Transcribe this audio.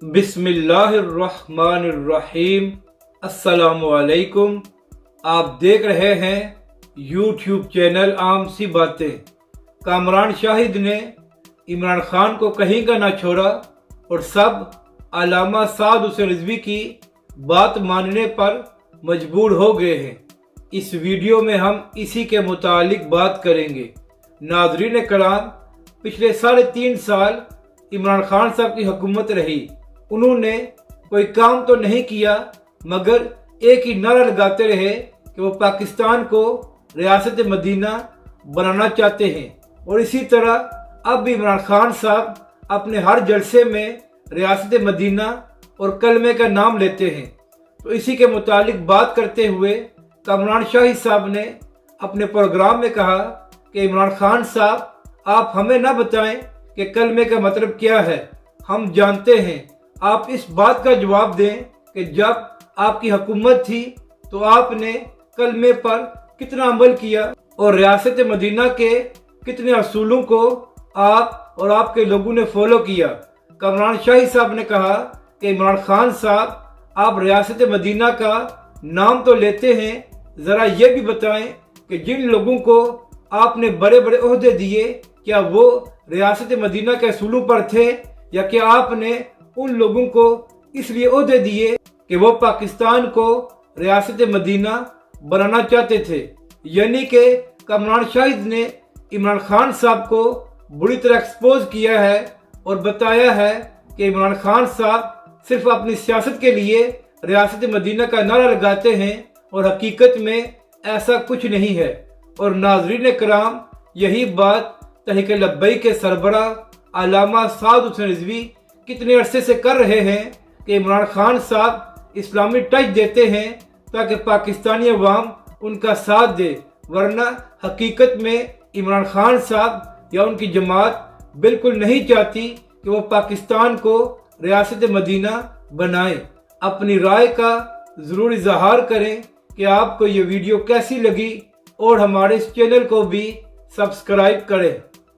बिस्मिल्लाहिर्रहमानिर्रहीम। अस्सलाम वालेकुम। आप देख रहे हैं यूट्यूब चैनल आम सी बातें। कामरान शाहिद ने इमरान खान को कहीं का ना छोड़ा और सब अल्लामा साद हुसैन रिजवी की बात मानने पर मजबूर हो गए हैं। इस वीडियो में हम इसी के मुतालिक बात करेंगे। नाज़रीन कराम, पिछले 3.5 साल इमरान खान साहब की हुकूमत रही। उन्होंने कोई काम तो नहीं किया, मगर एक ही नारा लगाते रहे कि वो पाकिस्तान को रियासत मदीना बनाना चाहते हैं। और इसी तरह अब भी इमरान खान साहब अपने हर जलसे में रियासत मदीना और कलमे का नाम लेते हैं। तो इसी के मुतालिक बात करते हुए कामरान शाहिद साहब ने अपने प्रोग्राम में कहा कि इमरान खान साहब, आप हमें ना बताएं कि कलमे का मतलब क्या है। हम जानते हैं। आप इस बात का जवाब दें कि जब आपकी हुकूमत थी तो आपने कलमे पर कितना अमल किया और रियासत मदीना के कितने असूलों को आप और आपके लोगों ने फॉलो किया। कामरान शाही साहब ने कहा कि इमरान खान साहब, आप रियासत मदीना का नाम तो लेते हैं, ज़रा ये भी बताएं कि जिन लोगों को आपने बड़े बड़े ओहदे दिए, क्या वो रियासत मदीना के असूलों पर थे, या क्या आपने उन लोगों को इसलिए ओहदे दिए कि वो पाकिस्तान को रियासत मदीना बनाना चाहते थे। यानी कि कामरान शाहिद ने इमरान खान साहब को बुरी तरह एक्सपोज किया है और बताया है कि इमरान खान साहब सिर्फ अपनी सियासत के लिए रियासत मदीना का नारा लगाते हैं और हकीकत में ऐसा कुछ नहीं है। और नाज़रीन कराम, यही बात तहरीक लब्बैक के सरबराह अल्लामा साद हुसैन रिजवी कितने अरसे से कर रहे हैं कि इमरान खान साहब इस्लामी टच देते हैं ताकि पाकिस्तानी अवाम उनका साथ दे, वरना हकीकत में इमरान खान साहब या उनकी जमात बिल्कुल नहीं चाहती कि वो पाकिस्तान को रियासत मदीना बनाए। अपनी राय का ज़रूर इजहार करें कि आपको ये वीडियो कैसी लगी और हमारे इस चैनल को भी सब्सक्राइब करें।